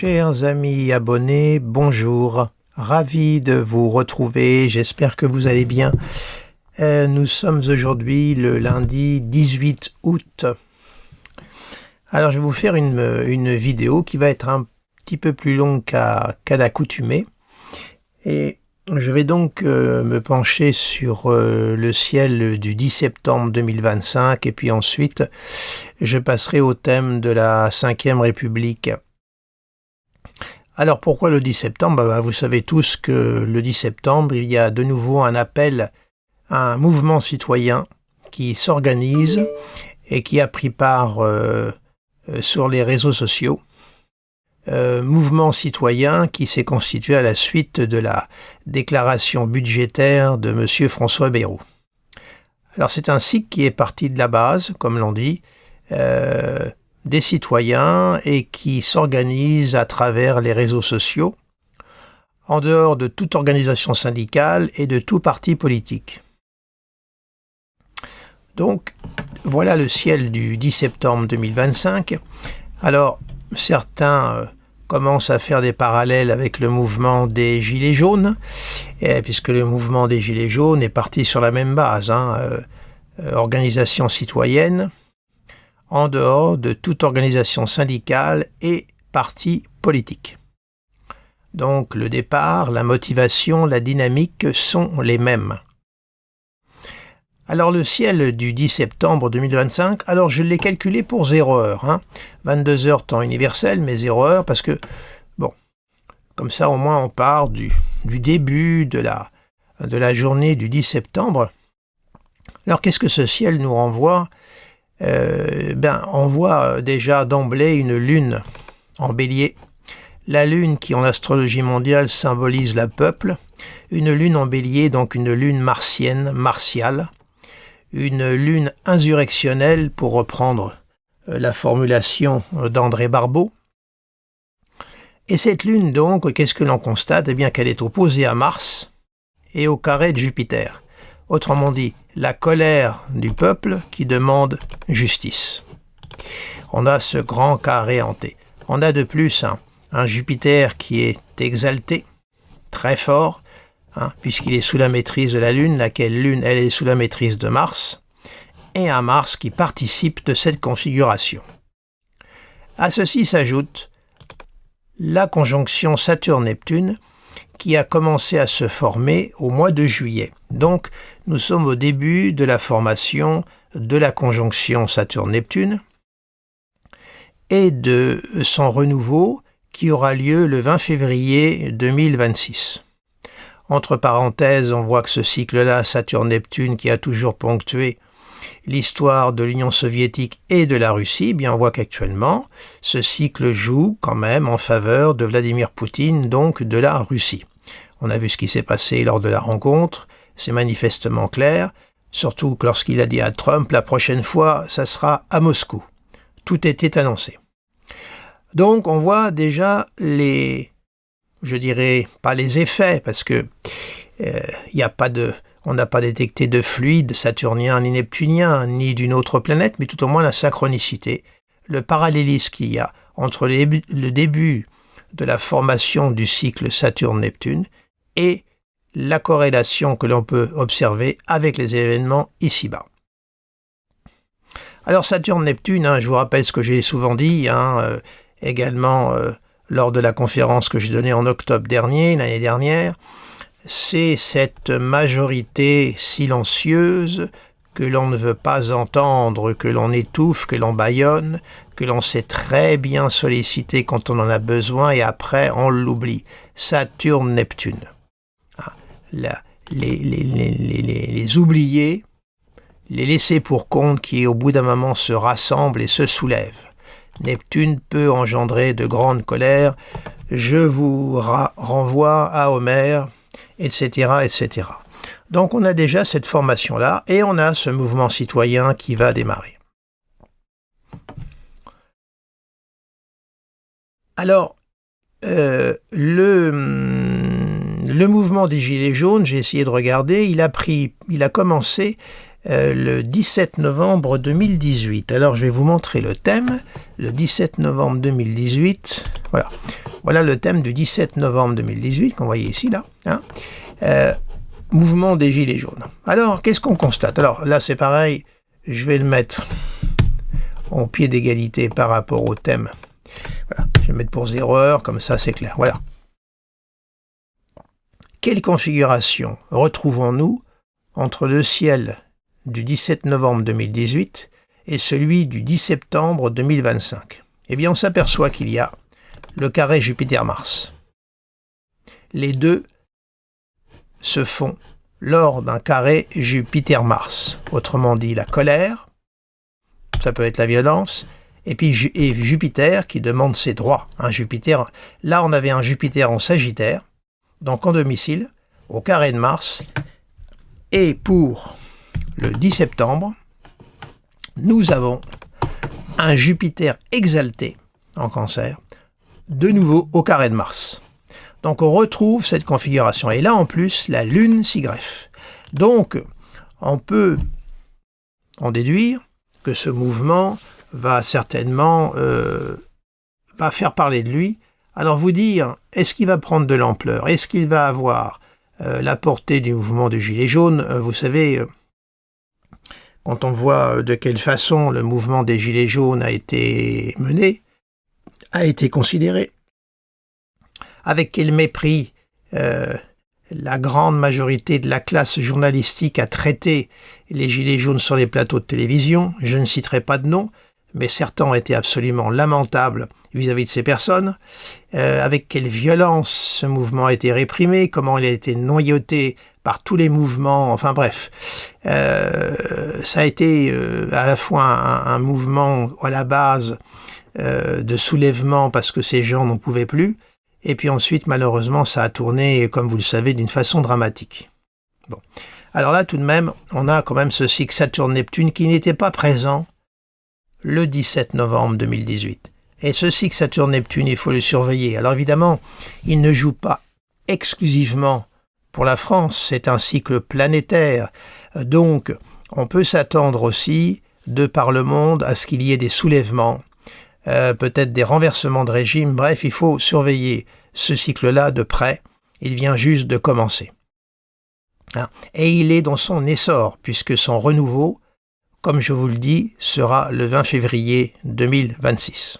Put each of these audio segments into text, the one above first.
Chers amis abonnés, bonjour. Ravi de vous retrouver, j'espère que vous allez bien. Nous sommes aujourd'hui le lundi 18 août. Alors je vais vous faire une vidéo qui va être un petit peu plus longue qu'à l'accoutumée. Et je vais donc me pencher sur le ciel du 10 septembre 2025 et puis ensuite je passerai au thème de la 5e République. Alors pourquoi le 10 septembre ? Vous savez tous que le 10 septembre, il y a de nouveau un appel à un mouvement citoyen qui s'organise et qui a pris part sur les réseaux sociaux. Mouvement citoyen qui s'est constitué à la suite de la déclaration budgétaire de M. François Bayrou. Alors c'est un cycle qui est parti de la base, comme l'on dit, des citoyens et qui s'organise à travers les réseaux sociaux, en dehors de toute organisation syndicale et de tout parti politique. Donc, voilà le ciel du 10 septembre 2025. Alors, certains commencent à faire des parallèles avec le mouvement des Gilets jaunes, puisque le mouvement des Gilets jaunes est parti sur la même base, organisation citoyenne, en dehors de toute organisation syndicale et parti politique. Donc le départ, la motivation, la dynamique sont les mêmes. Alors le ciel du 10 septembre 2025, alors je l'ai calculé pour 0 heure, 22 heures temps universel, mais 0 heure parce que, bon, comme ça au moins on part du début de la journée du 10 septembre. Alors qu'est-ce que ce ciel nous renvoie ? On voit déjà d'emblée une lune en bélier. La lune qui en astrologie mondiale symbolise la peuple. Une lune en bélier, donc une lune martienne, martiale. Une lune insurrectionnelle, pour reprendre la formulation d'André Barbeau. Et cette lune, donc, qu'est-ce que l'on constate ? Eh bien qu'elle est opposée à Mars et au carré de Jupiter. Autrement dit, la colère du peuple qui demande justice. On a ce grand carré hanté. On a de plus un Jupiter qui est exalté, très fort, puisqu'il est sous la maîtrise de la Lune, laquelle Lune, elle est sous la maîtrise de Mars, et un Mars qui participe de cette configuration. À ceci s'ajoute la conjonction Saturne-Neptune, qui a commencé à se former au mois de juillet. Donc, nous sommes au début de la formation de la conjonction Saturne-Neptune et de son renouveau qui aura lieu le 20 février 2026. Entre parenthèses, on voit que ce cycle-là, Saturne-Neptune, qui a toujours ponctué l'histoire de l'Union soviétique et de la Russie, on voit qu'actuellement, ce cycle joue quand même en faveur de Vladimir Poutine, donc de la Russie. On a vu ce qui s'est passé lors de la rencontre, c'est manifestement clair, surtout que lorsqu'il a dit à Trump, la prochaine fois, ça sera à Moscou. Tout était annoncé. Donc on voit déjà je dirais pas les effets, parce que on n'a pas détecté de fluide saturnien ni neptunien, ni d'une autre planète, mais tout au moins la synchronicité, le parallélisme qu'il y a entre le début de la formation du cycle Saturne-Neptune et la corrélation que l'on peut observer avec les événements ici-bas. Alors Saturne-Neptune, je vous rappelle ce que j'ai souvent dit, également lors de la conférence que j'ai donnée en octobre dernier, l'année dernière, c'est cette majorité silencieuse que l'on ne veut pas entendre, que l'on étouffe, que l'on bâillonne, que l'on sait très bien solliciter quand on en a besoin et après on l'oublie. Saturne-Neptune. Les oubliés, les laissés pour compte qui au bout d'un moment se rassemblent et se soulèvent. Neptune peut engendrer de grandes colères. Je vous renvoie à Homère, etc., etc. Donc on a déjà cette formation-là et on a ce mouvement citoyen qui va démarrer. Alors, le mouvement des Gilets jaunes, j'ai essayé de regarder, il a commencé le 17 novembre 2018. Alors je vais vous montrer le thème, le 17 novembre 2018. Voilà. Voilà le thème du 17 novembre 2018 qu'on voyait ici, là. Hein. Mouvement des Gilets jaunes. Alors, qu'est-ce qu'on constate? Alors là, c'est pareil, je vais le mettre en pied d'égalité par rapport au thème. Voilà, je vais le mettre pour 0 heure, comme ça c'est clair. Voilà. Quelle configuration retrouvons-nous entre le ciel du 17 novembre 2018 et celui du 10 septembre 2025? Eh bien, on s'aperçoit qu'il y a le carré Jupiter-Mars. Les deux se font lors d'un carré Jupiter-Mars. Autrement dit, la colère, ça peut être la violence, et puis Jupiter qui demande ses droits. Jupiter, là, on avait un Jupiter en Sagittaire, donc en domicile, au carré de Mars. Et pour le 10 septembre, nous avons un Jupiter exalté en Cancer, de nouveau au carré de Mars. Donc on retrouve cette configuration. Et là, en plus, la Lune s'y greffe. Donc, on peut en déduire que ce mouvement va certainement va faire parler de lui. Alors vous dire, est-ce qu'il va prendre de l'ampleur? Est-ce qu'il va avoir la portée du mouvement de Gilets jaunes? Vous savez, quand on voit de quelle façon le mouvement des Gilets jaunes a été mené, a été considéré, avec quel mépris la grande majorité de la classe journalistique a traité les Gilets jaunes sur les plateaux de télévision. Je ne citerai pas de nom, mais certains ont été absolument lamentables vis-à-vis de ces personnes. Avec quelle violence ce mouvement a été réprimé, comment il a été noyauté par tous les mouvements, enfin bref. Ça a été à la fois un mouvement à la base de soulèvement parce que ces gens n'en pouvaient plus, et puis ensuite, malheureusement, ça a tourné, comme vous le savez, d'une façon dramatique. Bon. Alors là, tout de même, on a quand même ce cycle Saturne-Neptune qui n'était pas présent le 17 novembre 2018. Et ce cycle Saturne-Neptune, il faut le surveiller. Alors évidemment, il ne joue pas exclusivement pour la France, c'est un cycle planétaire. Donc, on peut s'attendre aussi, de par le monde, à ce qu'il y ait des soulèvements, peut-être des renversements de régime. Bref, il faut surveiller ce cycle-là de près. Il vient juste de commencer. Et il est dans son essor, puisque son renouveau, comme je vous le dis, sera le 20 février 2026.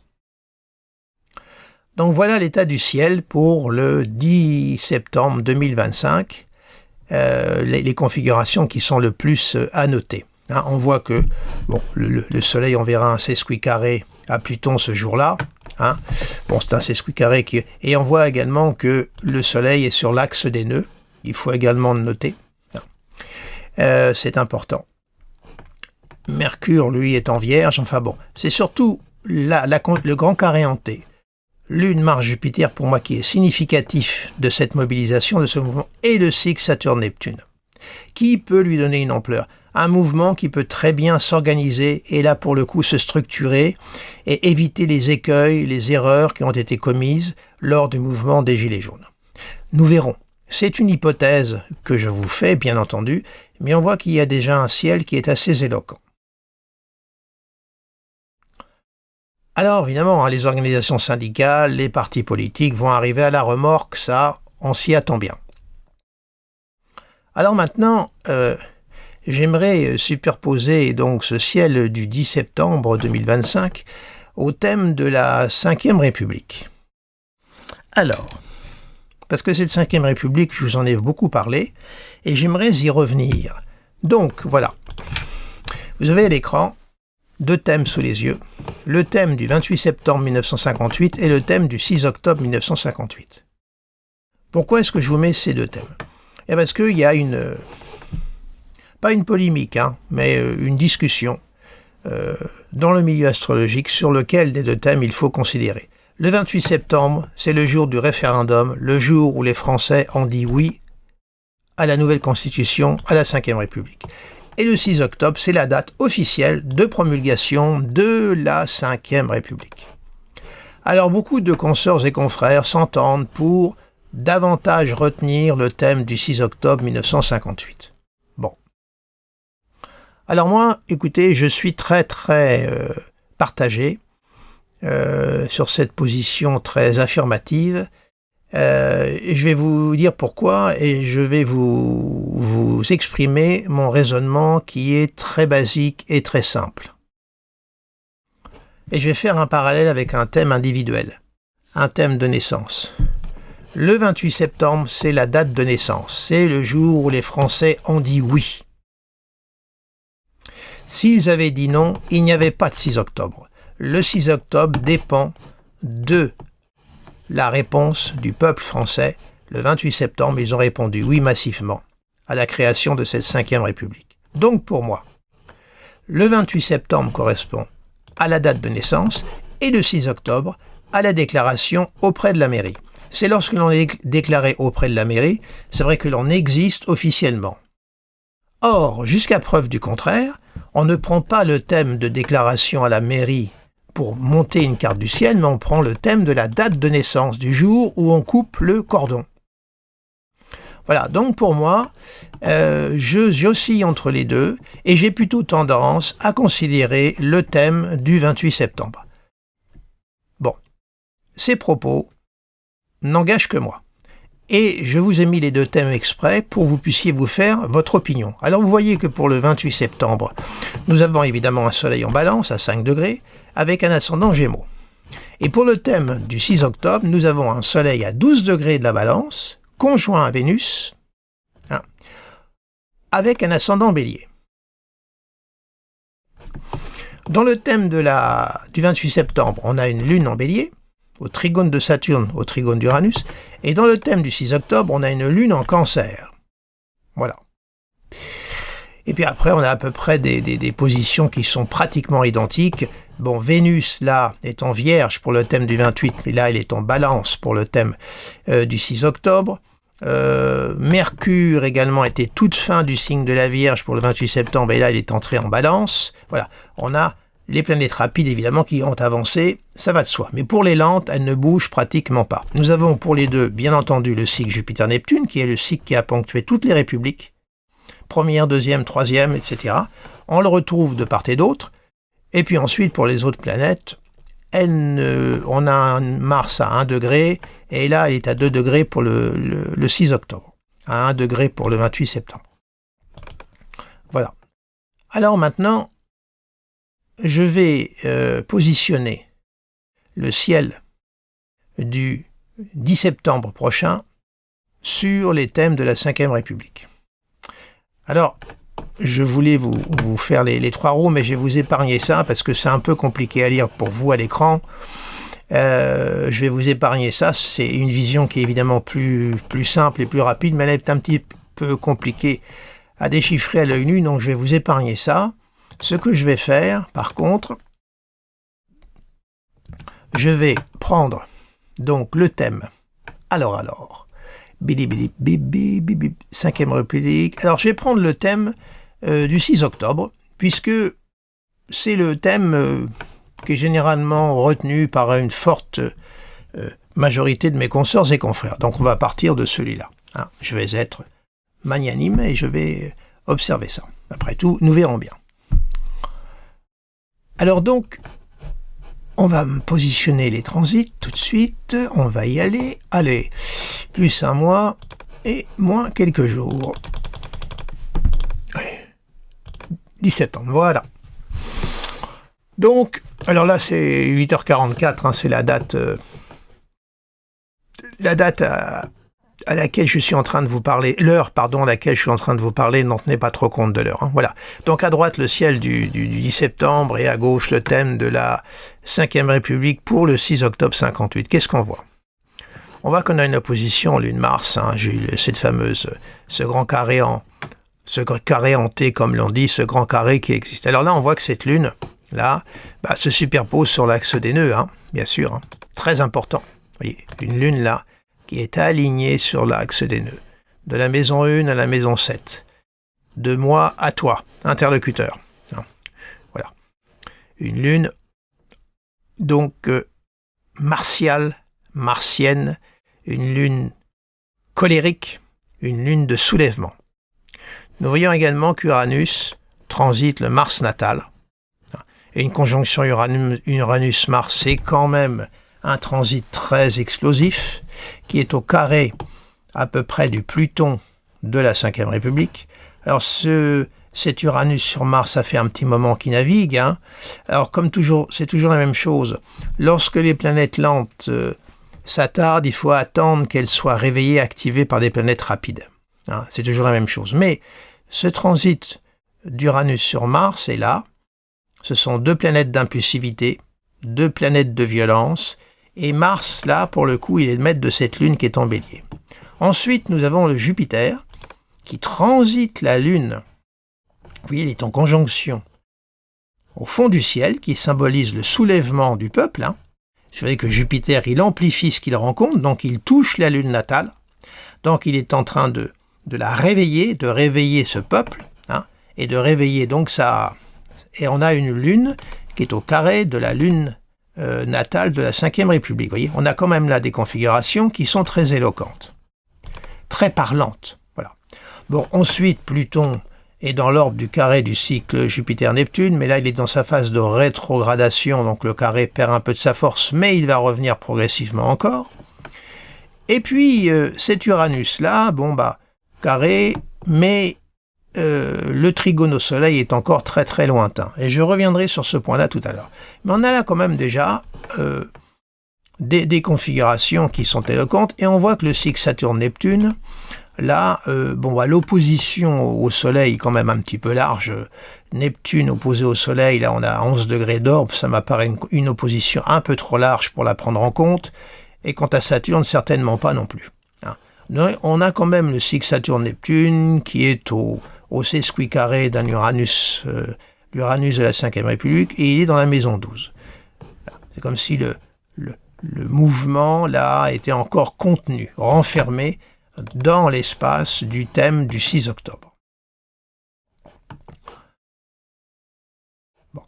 Donc voilà l'état du ciel pour le 10 septembre 2025, les configurations qui sont le plus à noter. On voit que le Soleil enverra un sesquicarré à Pluton ce jour-là. C'est un sesquicarré qui... Et on voit également que le Soleil est sur l'axe des nœuds. Il faut également le noter. C'est important. Mercure, lui, est en Vierge. Enfin bon, c'est surtout le grand carré hanté. Lune, Mars, Jupiter, pour moi, qui est significatif de cette mobilisation, de ce mouvement, et le cycle Saturne-Neptune. Qui peut lui donner une ampleur? Un mouvement qui peut très bien s'organiser et là, pour le coup, se structurer et éviter les écueils, les erreurs qui ont été commises lors du mouvement des Gilets jaunes. Nous verrons. C'est une hypothèse que je vous fais, bien entendu, mais on voit qu'il y a déjà un ciel qui est assez éloquent. Alors, évidemment, les organisations syndicales, les partis politiques vont arriver à la remorque, ça, on s'y attend bien. Alors maintenant, j'aimerais superposer donc ce ciel du 10 septembre 2025 au thème de la Ve République. Alors, parce que cette Ve République, je vous en ai beaucoup parlé, et j'aimerais y revenir. Donc, voilà. Vous avez à l'écran deux thèmes sous les yeux. Le thème du 28 septembre 1958 et le thème du 6 octobre 1958. Pourquoi est-ce que je vous mets ces deux thèmes? Parce qu'il y a pas une polémique, mais une discussion dans le milieu astrologique sur lequel des deux thèmes il faut considérer. Le 28 septembre, c'est le jour du référendum, le jour où les Français ont dit oui à la nouvelle Constitution, à la Ve République. Et le 6 octobre, c'est la date officielle de promulgation de la Ve République. Alors beaucoup de consoeurs et confrères s'entendent pour davantage retenir le thème du 6 octobre 1958. Bon. Alors moi, écoutez, je suis très partagé. sur cette position très affirmative. Je vais vous dire pourquoi et je vais vous exprimer mon raisonnement qui est très basique et très simple. Et je vais faire un parallèle avec un thème individuel, un thème de naissance. Le 28 septembre, c'est la date de naissance, c'est le jour où les Français ont dit oui. S'ils avaient dit non, il n'y avait pas de 6 octobre. Le 6 octobre dépend de la réponse du peuple français. Le 28 septembre, ils ont répondu oui massivement à la création de cette 5e République. Donc pour moi, le 28 septembre correspond à la date de naissance et le 6 octobre à la déclaration auprès de la mairie. C'est lorsque l'on est déclaré auprès de la mairie, c'est vrai que l'on existe officiellement. Or, jusqu'à preuve du contraire, on ne prend pas le thème de déclaration à la mairie pour monter une carte du ciel, mais on prend le thème de la date de naissance, du jour où on coupe le cordon. Voilà, donc pour moi, j'oscille entre les deux et j'ai plutôt tendance à considérer le thème du 28 septembre. Bon, ces propos n'engagent que moi. Et je vous ai mis les deux thèmes exprès pour que vous puissiez vous faire votre opinion. Alors vous voyez que pour le 28 septembre, nous avons évidemment un soleil en balance à 5 degrés avec un ascendant Gémeaux. Et pour le thème du 6 octobre, nous avons un soleil à 12 degrés de la balance, conjoint à Vénus, avec un ascendant Bélier. Dans le thème du 28 septembre, on a une lune en Bélier, au trigone de Saturne, au trigone d'Uranus, et dans le thème du 6 octobre, on a une lune en Cancer. Voilà. Et puis après, on a à peu près des positions qui sont pratiquement identiques. Bon, Vénus, là, est en Vierge pour le thème du 28, mais là, elle est en Balance pour le thème du 6 octobre. Mercure également était toute fin du signe de la Vierge pour le 28 septembre, et là, il est entré en Balance. Voilà, on a les planètes rapides, évidemment, qui ont avancé, ça va de soi. Mais pour les lentes, elles ne bougent pratiquement pas. Nous avons pour les deux, bien entendu, le cycle Jupiter-Neptune, qui est le cycle qui a ponctué toutes les républiques, première, deuxième, troisième, etc. On le retrouve de part et d'autre. Et puis ensuite, pour les autres planètes, on a un Mars à 1 degré, et là, elle est à 2 degrés pour le 6 octobre, à 1 degré pour le 28 septembre. Voilà. Alors maintenant, je vais positionner le ciel du 10 septembre prochain sur les thèmes de la 5e République. Alors, je voulais vous faire les 3 roues, mais je vais vous épargner ça parce que c'est un peu compliqué à lire pour vous à l'écran. Je vais vous épargner ça. C'est une vision qui est évidemment plus simple et plus rapide, mais elle est un petit peu compliquée à déchiffrer à l'œil nu, donc je vais vous épargner ça. Ce que je vais faire, par contre, je vais prendre donc le thème. Alors, 5e République. Alors, je vais prendre le thème du 6 octobre, puisque c'est le thème qui est généralement retenu par une forte majorité de mes consoeurs et confrères. Donc, on va partir de celui-là. Je vais être magnanime et je vais observer ça. Après tout, nous verrons bien. Alors donc, on va positionner les transits tout de suite, on va y aller. Allez, plus un mois et moins quelques jours. Allez, 17 septembre, voilà. Donc, alors là c'est 8h44, c'est la date à laquelle je suis en train de vous parler, l'heure, pardon, à laquelle je suis en train de vous parler, n'en tenez pas trop compte de l'heure. Voilà. Donc à droite, le ciel du 10 septembre et à gauche, le thème de la 5e République pour le 6 octobre 58. Qu'est-ce qu'on voit? On voit qu'on a une opposition Lune-Mars, j'ai eu ce grand carré en T, comme l'on dit, ce grand carré qui existe. Alors là, on voit que cette Lune, là, se superpose sur l'axe des nœuds, bien sûr, très important. Vous voyez, une Lune là, qui est aligné sur l'axe des nœuds, de la maison 1 à la maison 7, de moi à toi, interlocuteur. Voilà. Une lune, donc martienne, une lune colérique, une lune de soulèvement. Nous voyons également qu'Uranus transite le Mars natal, Et une conjonction Uranus-Mars, c'est quand même un transit très explosif, qui est au carré à peu près du Pluton de la Ve République. Alors cet Uranus sur Mars, ça fait un petit moment qu'il navigue. Hein. Alors comme toujours, c'est toujours la même chose. Lorsque les planètes lentes s'attardent, il faut attendre qu'elles soient réveillées, activées par des planètes rapides. Hein, c'est toujours la même chose. Mais ce transit d'Uranus sur Mars est là. Ce sont deux planètes d'impulsivité, deux planètes de violence. Et Mars, là, pour le coup, il est le maître de cette Lune qui est en Bélier. Ensuite, nous avons le Jupiter qui transite la Lune. Vous voyez, il est en conjonction au fond du ciel, qui symbolise le soulèvement du peuple. Hein. Vous savez que Jupiter, il amplifie ce qu'il rencontre, donc il touche la Lune natale. Donc il est en train de la réveiller, de réveiller ce peuple, hein, et de réveiller donc ça. Et on a une Lune qui est au carré de la Lune natale de la Ve République. Vous voyez, on a quand même là des configurations qui sont très éloquentes, très parlantes. Voilà. Bon, ensuite, Pluton est dans l'ordre du carré du cycle Jupiter-Neptune, mais là, il est dans sa phase de rétrogradation, donc le carré perd un peu de sa force, mais il va revenir progressivement encore. Et puis, cet Uranus-là, bon, bah, carré, mais le trigone au Soleil est encore très très lointain. Et je reviendrai sur ce point-là tout à l'heure. Mais on a là quand même déjà des configurations qui sont éloquentes, et on voit que le cycle Saturne-Neptune, là, l'opposition au Soleil est quand même un petit peu large. Neptune opposé au Soleil, là on a 11 degrés d'orbe, ça m'apparaît une opposition un peu trop large pour la prendre en compte. Et quant à Saturne, certainement pas non plus. Hein. On a quand même le cycle Saturne-Neptune qui est au sesquicarré d'un Uranus, l'Uranus de la Ve République, et il est dans la maison 12. C'est comme si le mouvement, là, était encore contenu, renfermé dans l'espace du thème du 6 octobre. Bon,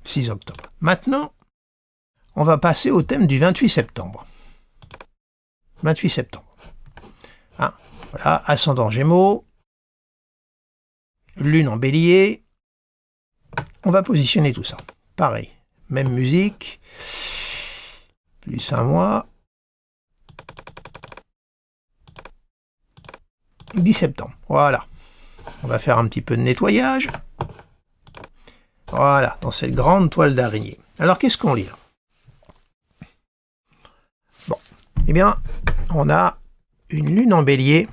6 octobre. Maintenant, on va passer au thème du 28 septembre. 28 septembre. Hein, voilà, ascendant Gémeaux, Lune en Bélier. On va positionner tout ça. Pareil, même musique, plus un mois. 10 septembre, voilà. On va faire un petit peu de nettoyage. Voilà, dans cette grande toile d'araignée. Alors, qu'est-ce qu'on lit là? Bon, eh bien, on a une Lune en Bélier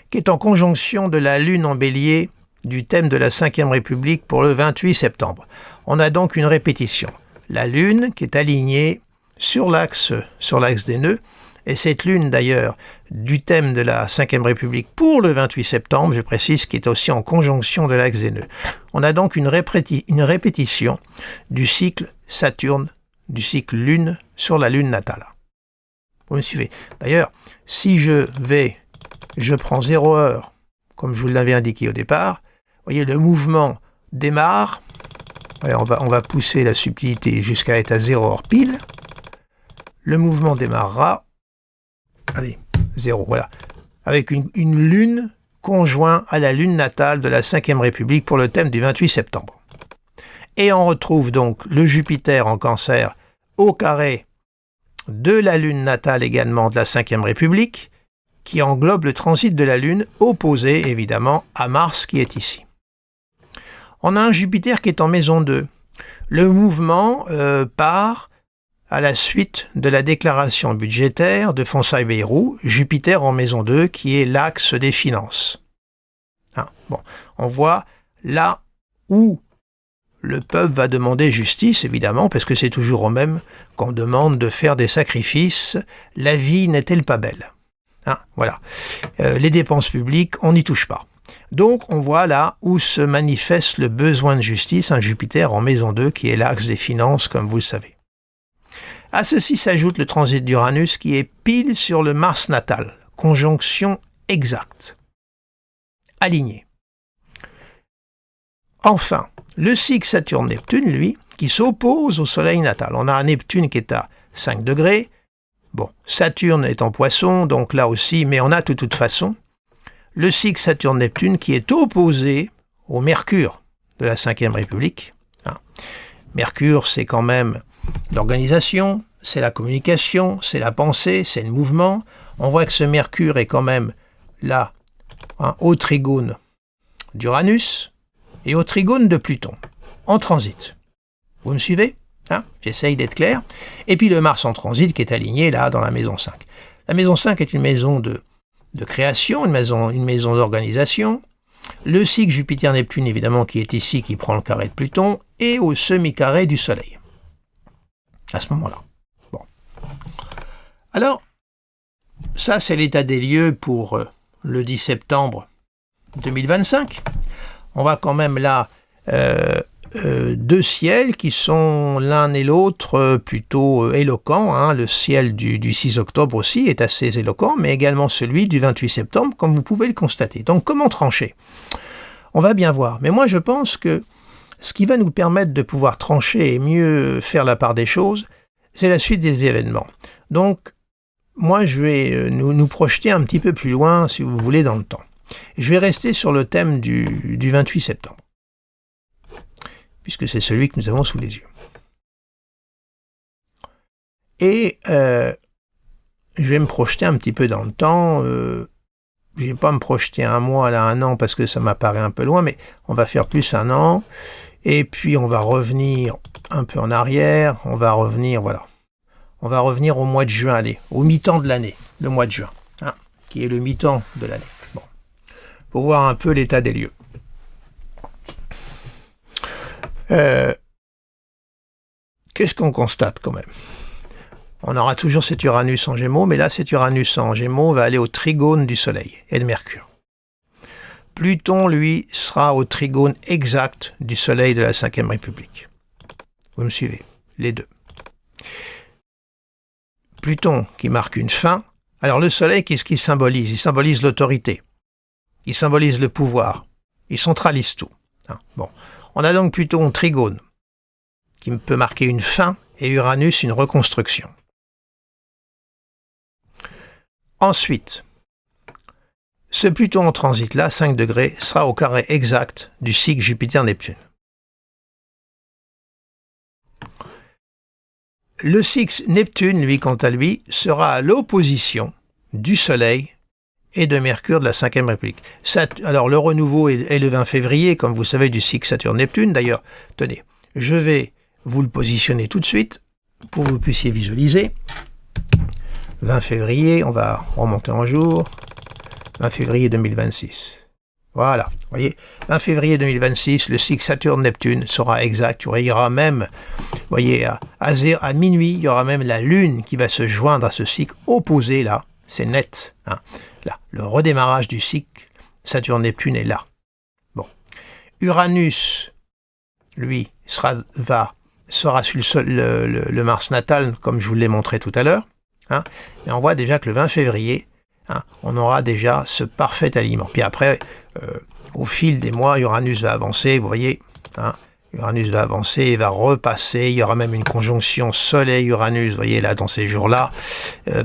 qui est en conjonction de la Lune en Bélier du thème de la Ve République pour le 28 septembre. On a donc une répétition. La Lune qui est alignée sur l'axe des nœuds, et cette Lune d'ailleurs du thème de la Ve République pour le 28 septembre, je précise, qui est aussi en conjonction de l'axe des nœuds. On a donc une répétition du cycle Saturne, du cycle Lune sur la Lune natale. Vous me suivez? D'ailleurs, si je prends 0 heure, comme je vous l'avais indiqué au départ, vous voyez, le mouvement démarre. Allez, on va pousser la subtilité jusqu'à être à 0 heure pile. Le mouvement démarrera. Allez, 0, voilà. Avec une Lune conjointe à la Lune natale de la Ve République pour le thème du 28 septembre. Et on retrouve donc le Jupiter en Cancer au carré de la Lune natale également de la Ve République, qui englobe le transit de la Lune, opposé évidemment à Mars qui est ici. On a un Jupiter qui est en maison 2. Le mouvement part à la suite de la déclaration budgétaire de François-Bayrou, Jupiter en maison 2, qui est l'axe des finances. Hein, bon, on voit là où le peuple va demander justice, évidemment, parce que c'est toujours au même qu'on demande de faire des sacrifices. La vie n'est-elle pas belle? Hein, voilà. Les dépenses publiques, on n'y touche pas. Donc, on voit là où se manifeste le besoin de justice, un Jupiter en maison 2, qui est l'axe des finances, comme vous le savez. À ceci s'ajoute le transit d'Uranus, qui est pile sur le Mars natal, conjonction exacte, alignée. Enfin, le cycle Saturne-Neptune, lui, qui s'oppose au Soleil natal. On a un Neptune qui est à 5 degrés. Bon, Saturne est en Poisson, donc là aussi, mais on a de toute façon le cycle Saturne-Neptune qui est opposé au Mercure de la Ve République. Hein. Mercure, c'est quand même l'organisation, c'est la communication, c'est la pensée, c'est le mouvement. On voit que ce Mercure est quand même là, au trigone d'Uranus et au trigone de Pluton, en transit. Vous me suivez? J'essaye d'être clair. Et puis le Mars en transit qui est aligné là dans la maison 5. La maison 5 est une maison de création, une maison d'organisation. Le cycle Jupiter-Neptune, évidemment, qui est ici, qui prend le carré de Pluton, et au semi-carré du Soleil. À ce moment-là. Bon. Alors, ça, c'est l'état des lieux pour le 10 septembre 2025. On va quand même là deux ciels qui sont l'un et l'autre plutôt éloquents. Hein. Le ciel du 6 octobre aussi est assez éloquent, mais également celui du 28 septembre, comme vous pouvez le constater. Donc comment trancher? On va bien voir. Mais moi je pense que ce qui va nous permettre de pouvoir trancher et mieux faire la part des choses, c'est la suite des événements. Donc moi je vais nous projeter un petit peu plus loin, si vous voulez, dans le temps. Je vais rester sur le thème du 28 septembre. Puisque c'est celui que nous avons sous les yeux. Et je vais me projeter un petit peu dans le temps. Je ne vais pas me projeter un mois, là, un an, parce que ça m'apparaît un peu loin, mais on va faire plus un an. Et puis on va revenir un peu en arrière. On va revenir, voilà. On va revenir au mois de juin, allez, au mi-temps de l'année, le mois de juin, hein, qui est le mi-temps de l'année. Bon, pour voir un peu l'état des lieux. Qu'est-ce qu'on constate quand même? On aura toujours cet Uranus en Gémeaux, mais là, cet Uranus en Gémeaux va aller au trigone du Soleil et de Mercure. Pluton, lui, sera au trigone exact du Soleil de la Ve République. Vous me suivez? Les deux. Pluton qui marque une fin. Alors le Soleil, qu'est-ce qu'il symbolise? Il symbolise l'autorité. Il symbolise le pouvoir. Il centralise tout. Hein, bon. On a donc Pluton trigone, qui peut marquer une fin, et Uranus une reconstruction. Ensuite, ce Pluton en transit-là, 5 degrés, sera au carré exact du cycle Jupiter-Neptune. Le cycle Neptune, lui, quant à lui, sera à l'opposition du Soleil et de Mercure de la Ve République. Alors, le renouveau est le 20 février, comme vous savez, du cycle Saturne-Neptune. D'ailleurs, tenez, je vais vous le positionner tout de suite pour que vous puissiez visualiser. 20 février, on va remonter en jour. 20 février 2026. Voilà, vous voyez, 20 février 2026, le cycle Saturne-Neptune sera exact. Il y aura même, vous voyez, à minuit, il y aura même la Lune qui va se joindre à ce cycle opposé là. C'est net, hein. Là, le redémarrage du cycle Saturne-Neptune est là. Bon. Uranus, lui, sera sur le Mars natal, comme je vous l'ai montré tout à l'heure. Hein. Et on voit déjà que le 20 février, hein, on aura déjà ce parfait aliment. Puis après, au fil des mois, Uranus va avancer, vous voyez, hein, Uranus va avancer et va repasser. Il y aura même une conjonction Soleil-Uranus, vous voyez, là, dans ces jours-là.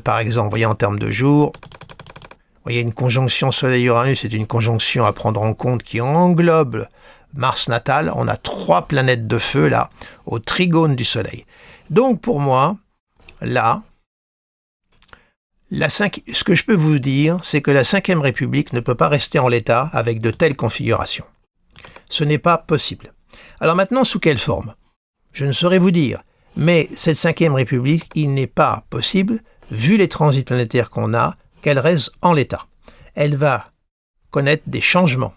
Par exemple, vous voyez, en termes de jours, vous voyez, une conjonction Soleil-Uranus est une conjonction à prendre en compte qui englobe Mars natal. On a 3 planètes de feu, là, au trigone du Soleil. Donc, pour moi, là, ce que je peux vous dire, c'est que la Ve République ne peut pas rester en l'état avec de telles configurations. Ce n'est pas possible. Alors maintenant, sous quelle forme? Je ne saurais vous dire. Mais cette Ve République, il n'est pas possible, vu les transits planétaires qu'on a, qu'elle reste en l'état. Elle va connaître des changements.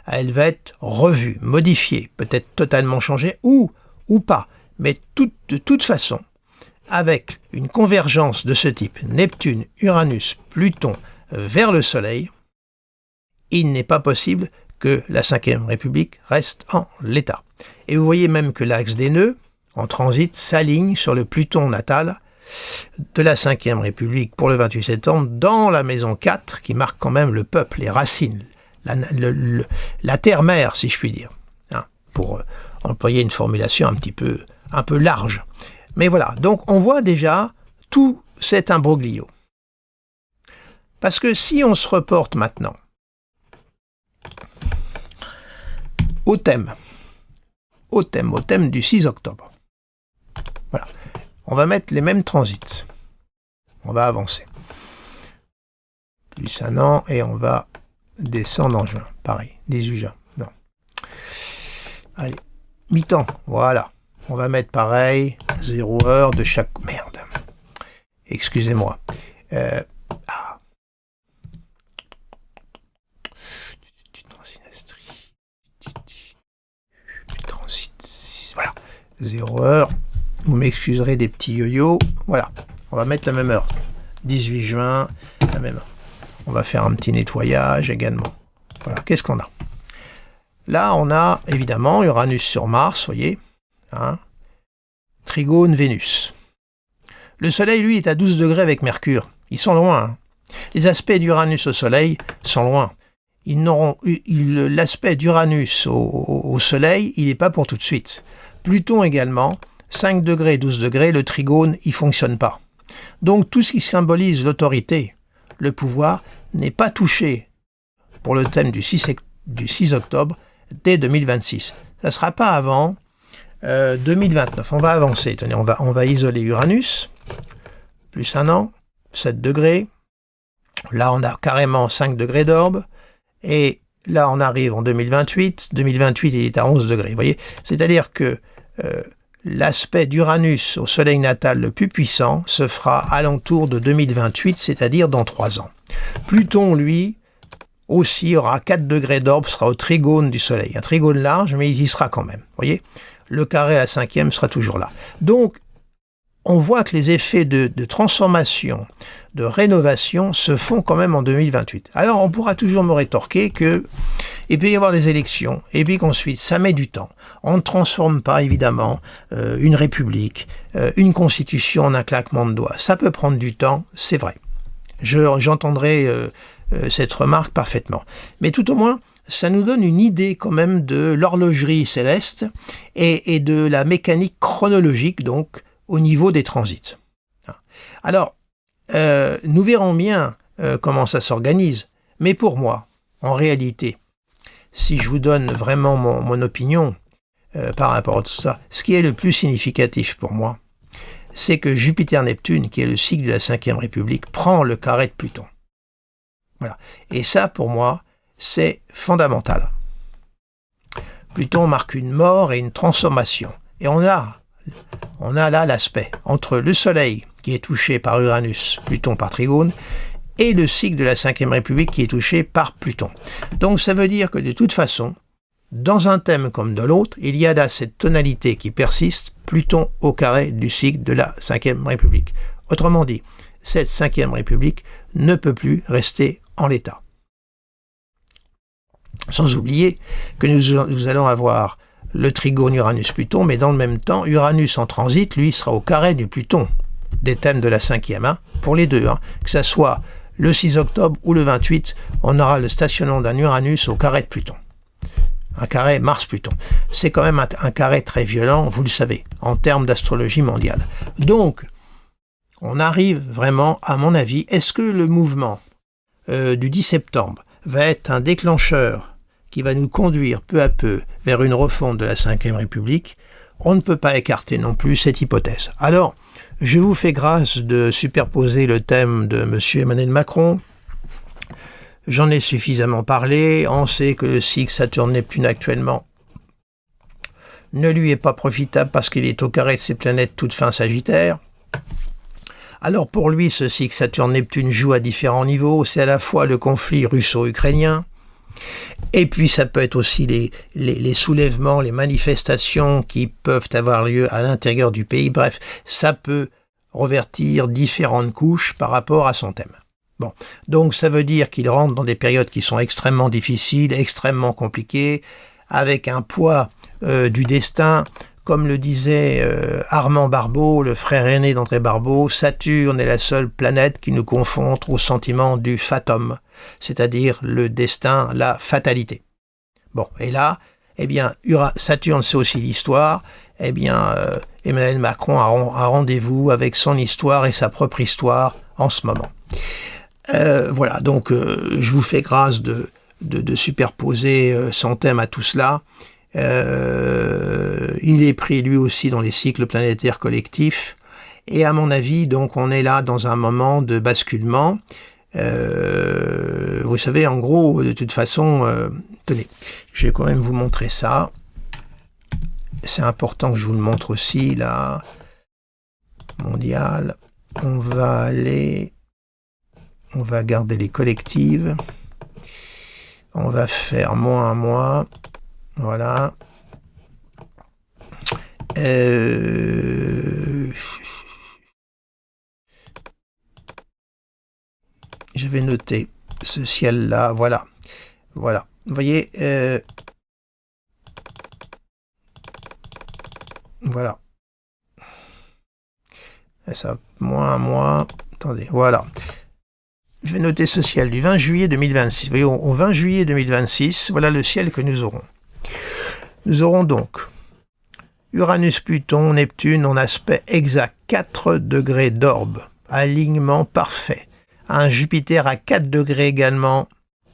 Elle va être revue, modifiée, peut-être totalement changée ou pas. Mais de toute façon, avec une convergence de ce type, Neptune, Uranus, Pluton, vers le Soleil, il n'est pas possible que la Ve République reste en l'état. Et vous voyez même que l'axe des nœuds, en transit, s'aligne sur le Pluton natal de la Ve République pour le 28 septembre, dans la maison 4, qui marque quand même le peuple, les racines, la terre-mère, si je puis dire, hein, pour employer une formulation un peu large. Mais voilà, donc on voit déjà tout cet imbroglio. Parce que si on se reporte maintenant au thème au thème du 6 octobre. Voilà. On va mettre les mêmes transits. On va avancer. Plus un an et on va descendre en juin. Pareil, 18 juin. Non. Allez, mi-temps, voilà. On va mettre pareil, 0 heure de chaque... Merde. Excusez-moi. Voilà. 0 heure. Vous m'excuserez des petits yo-yo. Voilà. On va mettre la même heure. 18 juin, la même heure. On va faire un petit nettoyage également. Voilà. Qu'est-ce qu'on a? Là, on a évidemment Uranus sur Mars, voyez. Hein, Trigone Vénus. Le Soleil, lui, est à 12 degrés avec Mercure. Ils sont loin. Hein. Les aspects d'Uranus au Soleil sont loin. L'aspect d'Uranus au Soleil, il n'est pas pour tout de suite. Pluton également, 5 degrés, 12 degrés, le trigone, il ne fonctionne pas. Donc tout ce qui symbolise l'autorité, le pouvoir, n'est pas touché pour le thème du 6 octobre dès 2026. Ça ne sera pas avant 2029. On va avancer. Tenez, on va isoler Uranus, plus un an, 7 degrés. Là, on a carrément 5 degrés d'orbe. Et là, on arrive en 2028. 2028, il est à 11 degrés. Vous voyez, c'est-à-dire que l'aspect d'Uranus au Soleil natal le plus puissant se fera alentour de 2028, c'est-à-dire dans 3 ans. Pluton, lui, aussi aura 4 degrés d'orbe, sera au trigone du Soleil. Un trigone large, mais il y sera quand même. Vous voyez, le carré à la 5e sera toujours là. Donc, on voit que les effets de transformation, de rénovation se font quand même en 2028. Alors, on pourra toujours me rétorquer que il peut y avoir des élections, et puis qu'ensuite, ça met du temps. On ne transforme pas, évidemment, une république, une constitution en un claquement de doigts. Ça peut prendre du temps, c'est vrai. J'entendrai cette remarque parfaitement. Mais tout au moins, ça nous donne une idée quand même de l'horlogerie céleste et de la mécanique chronologique, donc, au niveau des transits. Alors, nous verrons bien comment ça s'organise, mais pour moi, en réalité, si je vous donne vraiment mon opinion par rapport à tout ça, ce qui est le plus significatif pour moi, c'est que Jupiter-Neptune, qui est le cycle de la 5e République, prend le carré de Pluton. Voilà. Et ça, pour moi, c'est fondamental. Pluton marque une mort et une transformation. Et on a là l'aspect entre le Soleil, qui est touché par Uranus, Pluton par trigone, et le cycle de la 5e République qui est touché par Pluton. Donc ça veut dire que de toute façon, dans un thème comme dans l'autre, il y a là cette tonalité qui persiste, Pluton au carré du cycle de la 5e République. Autrement dit, cette 5e République ne peut plus rester en l'état. Sans oublier que nous allons avoir le trigone Uranus-Pluton, mais dans le même temps, Uranus en transit, lui, sera au carré du Pluton, des thèmes de la 5e, hein, pour les deux, hein, que ce soit le 6 octobre ou le 28, on aura le stationnement d'un Uranus au carré de Pluton. Un carré Mars-Pluton. C'est quand même un carré très violent, vous le savez, en termes d'astrologie mondiale. Donc, on arrive vraiment, à mon avis, est-ce que le mouvement du 10 septembre va être un déclencheur qui va nous conduire peu à peu vers une refonte de la 5e République? On ne peut pas écarter non plus cette hypothèse. Alors, je vous fais grâce de superposer le thème de M. Emmanuel Macron. J'en ai suffisamment parlé. On sait que le cycle Saturne-Neptune actuellement ne lui est pas profitable parce qu'il est au carré de ses planètes toutes fin Sagittaire. Alors pour lui, ce cycle Saturne-Neptune joue à différents niveaux. C'est à la fois le conflit russo-ukrainien, et puis ça peut être aussi les soulèvements, les manifestations qui peuvent avoir lieu à l'intérieur du pays. Bref, ça peut revertir différentes couches par rapport à son thème. Bon, donc ça veut dire qu'il rentre dans des périodes qui sont extrêmement difficiles, extrêmement compliquées, avec un poids du destin. Comme le disait Armand Barbeau, le frère aîné d'André Barbeau, Saturne est la seule planète qui nous confronte au sentiment du fatum, c'est-à-dire le destin, la fatalité. Bon, et là, eh bien, Saturne, c'est aussi l'histoire. Eh bien, Emmanuel Macron a rendez-vous avec son histoire et sa propre histoire en ce moment. Voilà, donc je vous fais grâce de superposer son thème à tout cela. Il est pris lui aussi dans les cycles planétaires collectifs. Et à mon avis, donc, on est là dans un moment de basculement. Vous savez, en gros, de toute façon, tenez, je vais quand même vous montrer ça. C'est important que je vous le montre aussi, là. Mondial. On va garder les collectives. On va faire mois à mois. Voilà. Je vais noter ce ciel-là. Voilà. Voilà. Vous voyez, voilà. Et ça, mois à mois. Attendez, voilà. Je vais noter ce ciel du 20 juillet 2026. Vous voyez, au 20 juillet 2026, voilà le ciel que nous aurons. Nous aurons donc Uranus, Pluton, Neptune en aspect exact, 4 degrés d'orbe, alignement parfait. Un Jupiter à 4 degrés également,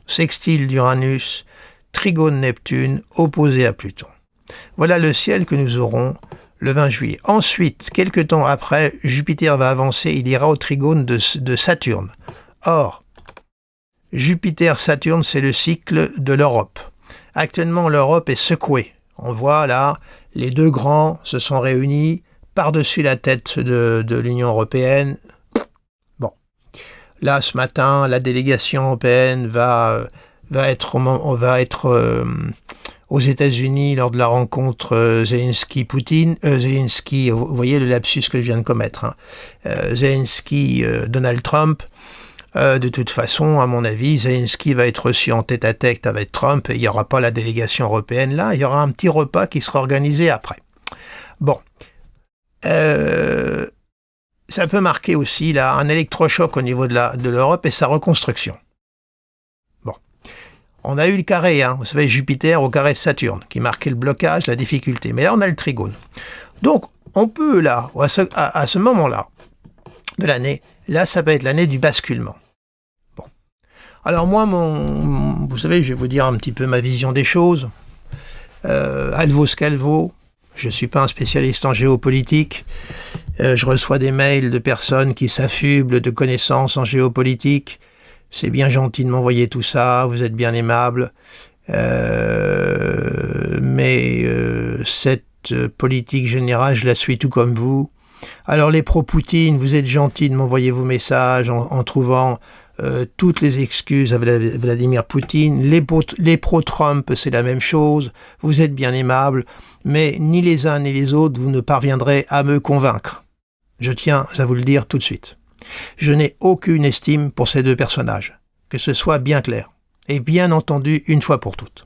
sextile d'Uranus, trigone Neptune, opposé à Pluton. Voilà le ciel que nous aurons le 20 juillet. Ensuite, quelques temps après, Jupiter va avancer, il ira au trigone de Saturne. Or, Jupiter-Saturne, c'est le cycle de l'Europe. Actuellement, l'Europe est secouée. On voit là, les deux grands se sont réunis par-dessus la tête de l'Union européenne. Bon, là, ce matin, la délégation européenne va être aux États-Unis lors de la rencontre Zelensky-Poutine. Zelensky, vous voyez le lapsus que je viens de commettre. Hein. Zelensky-Donald Trump. De toute façon, à mon avis, Zelensky va être reçu en tête-à-tête avec Trump et il n'y aura pas la délégation européenne là, il y aura un petit repas qui sera organisé après. Bon, ça peut marquer aussi là, un électrochoc au niveau de l'Europe et sa reconstruction. Bon, on a eu le carré, hein, vous savez, Jupiter au carré de Saturne, qui marquait le blocage, la difficulté, mais là on a le trigone. Donc, on peut là, à ce moment-là de l'année, là ça va être l'année du basculement. Alors moi, vous savez, je vais vous dire un petit peu ma vision des choses. Elle vaut ce qu'elle vaut. Je ne suis pas un spécialiste en géopolitique. Je reçois des mails de personnes qui s'affublent de connaissances en géopolitique. C'est bien gentil de m'envoyer tout ça, vous êtes bien aimable. Mais cette politique générale, je la suis tout comme vous. Alors les pro-Poutine, vous êtes gentils de m'envoyer vos messages en trouvant toutes les excuses à Vladimir Poutine. Les pro-Trump, c'est la même chose. Vous êtes bien aimables, mais ni les uns ni les autres, vous ne parviendrez à me convaincre. Je tiens à vous le dire tout de suite. Je n'ai aucune estime pour ces deux personnages. Que ce soit bien clair. Et bien entendu, une fois pour toutes.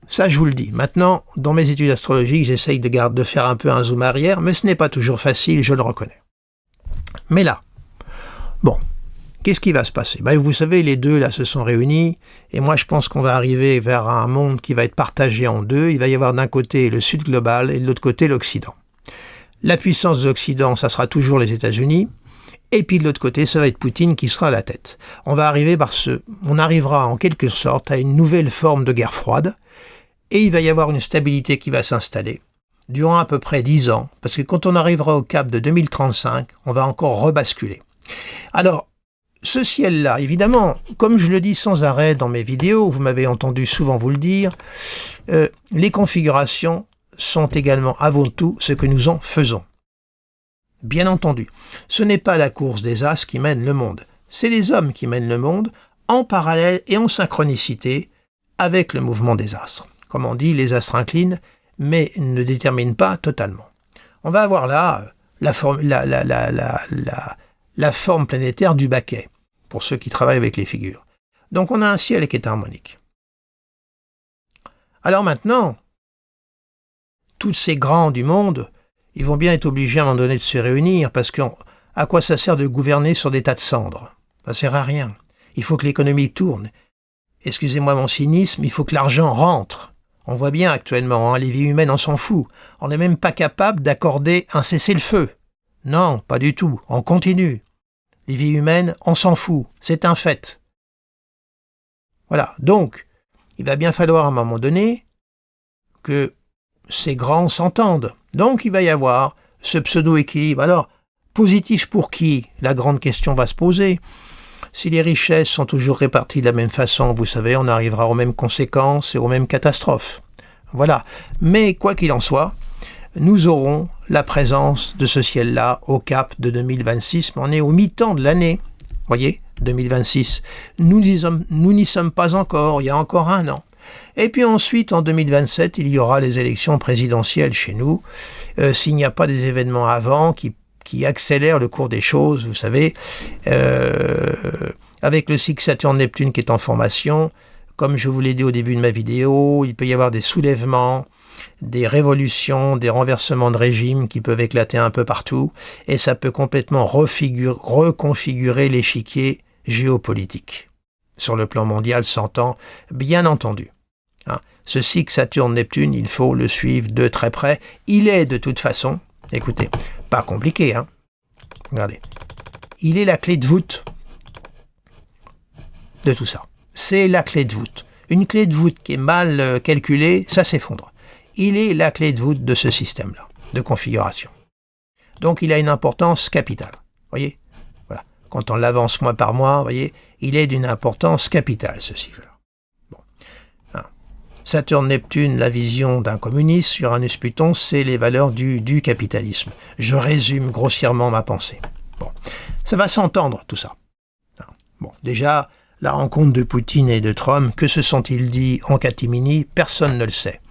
Ça, je vous le dis. Maintenant, dans mes études astrologiques, j'essaye de faire un peu un zoom arrière, mais ce n'est pas toujours facile, je le reconnais. Mais là, bon, qu'est-ce qui va se passer? Vous savez, les deux là se sont réunis, et moi je pense qu'on va arriver vers un monde qui va être partagé en deux. Il va y avoir d'un côté le Sud global et de l'autre côté l'Occident. La puissance de l'Occident, ça sera toujours les États-Unis, et puis de l'autre côté, ça va être Poutine qui sera à la tête. On arrivera en quelque sorte à une nouvelle forme de guerre froide, et il va y avoir une stabilité qui va s'installer durant à peu près 10 ans, parce que quand on arrivera au cap de 2035, on va encore rebasculer. Alors, ce ciel-là, évidemment, comme je le dis sans arrêt dans mes vidéos, vous m'avez entendu souvent vous le dire, les configurations sont également avant tout ce que nous en faisons. Bien entendu, ce n'est pas la course des astres qui mène le monde, c'est les hommes qui mènent le monde en parallèle et en synchronicité avec le mouvement des astres. Comme on dit, les astres inclinent, mais ne déterminent pas totalement. On va avoir là la forme planétaire du baquet, pour ceux qui travaillent avec les figures. Donc on a un ciel qui est harmonique. Alors maintenant, tous ces grands du monde, ils vont bien être obligés à un moment donné de se réunir, parce que à quoi ça sert de gouverner sur des tas de cendres? Ça sert à rien. Il faut que l'économie tourne. Excusez-moi mon cynisme, il faut que l'argent rentre. On voit bien actuellement, les vies humaines, on s'en fout. On n'est même pas capable d'accorder un cessez-le-feu. Non, pas du tout, on continue. Les vies humaines, on s'en fout, c'est un fait. Voilà, donc, il va bien falloir à un moment donné que ces grands s'entendent. Donc il va y avoir ce pseudo-équilibre. Alors, positif pour qui? La grande question va se poser. Si les richesses sont toujours réparties de la même façon, vous savez, on arrivera aux mêmes conséquences et aux mêmes catastrophes. Voilà. Mais quoi qu'il en soit, nous aurons la présence de ce ciel-là au cap de 2026. Mais on est au mi-temps de l'année. Voyez, 2026. Nous n'y sommes pas encore. Il y a encore un an. Et puis ensuite, en 2027, il y aura les élections présidentielles chez nous. S'il n'y a pas des événements avant qui accélèrent le cours des choses, vous savez, avec le cycle Saturne-Neptune qui est en formation, comme je vous l'ai dit au début de ma vidéo, il peut y avoir des soulèvements, des révolutions, des renversements de régime qui peuvent éclater un peu partout, et ça peut complètement reconfigurer l'échiquier géopolitique. Sur le plan mondial, s'entend, bien entendu. Ce cycle Saturne-Neptune, il faut le suivre de très près. Il est de toute façon, écoutez, pas compliqué, hein. Regardez. Il est la clé de voûte de tout ça. C'est la clé de voûte. Une clé de voûte qui est mal calculée, ça s'effondre. Il est la clé de voûte de ce système-là, de configuration. Donc il a une importance capitale. Voyez ? Voilà. Quand on l'avance mois par mois, voyez, il est d'une importance capitale, ce cycle-là. Saturne-Neptune, la vision d'un communiste, Uranus-Pluton, c'est les valeurs du capitalisme. Je résume grossièrement ma pensée. Bon, ça va s'entendre, tout ça. Bon, déjà, la rencontre de Poutine et de Trump, que se sont-ils dit en catimini? Personne ne le sait.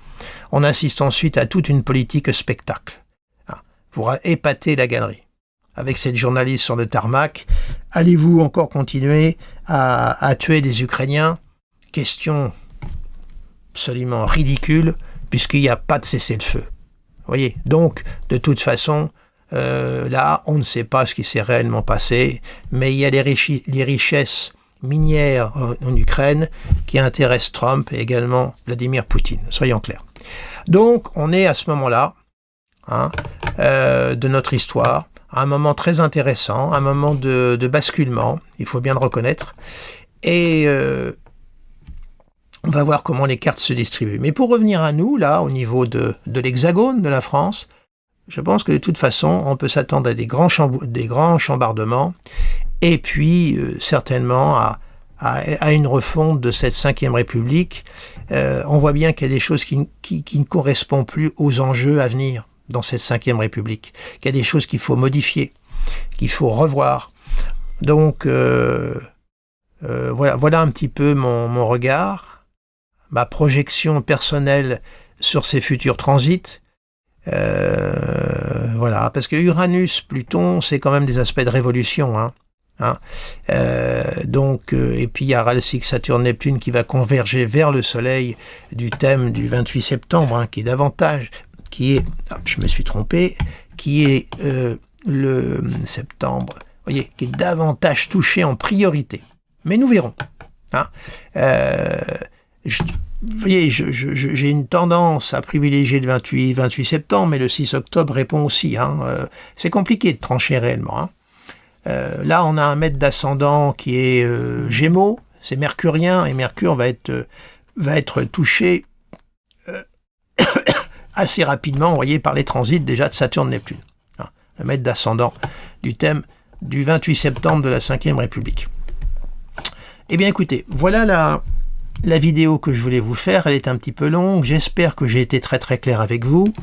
On assiste ensuite à toute une politique spectacle, pour épater la galerie. Avec cette journaliste sur le tarmac, allez-vous encore continuer à tuer des Ukrainiens? Question absolument ridicule, puisqu'il n'y a pas de cessez-le-feu. Vous voyez, donc, de toute façon, là, on ne sait pas ce qui s'est réellement passé, mais il y a les richesses minières en Ukraine qui intéressent Trump et également Vladimir Poutine, soyons clairs. Donc, on est à ce moment-là de notre histoire, à un moment très intéressant, un moment de basculement, il faut bien le reconnaître, et on va voir comment les cartes se distribuent. Mais pour revenir à nous, là, au niveau de l'hexagone de la France, je pense que de toute façon, on peut s'attendre à des grands chambardements, et puis certainement à une refonte de cette 5e République. On voit bien qu'il y a des choses qui ne correspondent plus aux enjeux à venir dans cette 5e République, qu'il y a des choses qu'il faut modifier, qu'il faut revoir. Donc, voilà un petit peu mon regard, ma projection personnelle sur ces futurs transits. Voilà, parce que Uranus, Pluton, c'est quand même des aspects de révolution, donc, et puis il y aura le cycle Saturne-Neptune qui va converger vers le Soleil du thème du 28 septembre, qui est le septembre, voyez, qui est davantage touché en priorité. Mais nous verrons. Vous voyez, j'ai une tendance à privilégier le 28 septembre, mais le 6 octobre répond aussi. C'est compliqué de trancher réellement. Là, on a un maître d'ascendant qui est Gémeaux, c'est mercurien, et Mercure va être touché assez rapidement, vous voyez, par les transits déjà de Saturne-Neptune. Le maître d'ascendant du thème du 28 septembre de la 5e République. Eh bien, écoutez, voilà la vidéo que je voulais vous faire. Elle est un petit peu longue. J'espère que j'ai été très très clair avec vous,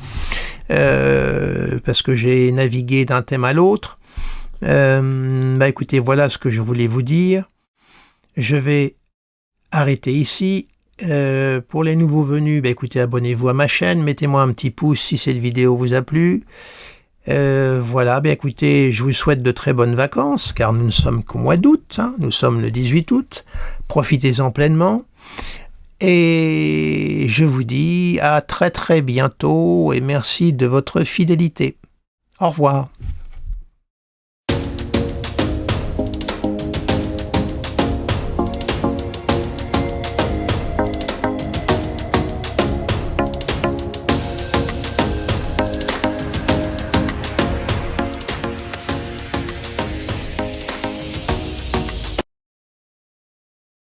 parce que j'ai navigué d'un thème à l'autre. Écoutez, voilà ce que je voulais vous dire. Je vais arrêter ici. Pour les nouveaux venus, écoutez, abonnez-vous à ma chaîne, mettez-moi un petit pouce si cette vidéo vous a plu. Voilà, écoutez, je vous souhaite de très bonnes vacances, car nous ne sommes qu'au mois d'août, nous sommes le 18 août, profitez-en pleinement, et je vous dis à très très bientôt, et merci de votre fidélité. Au revoir.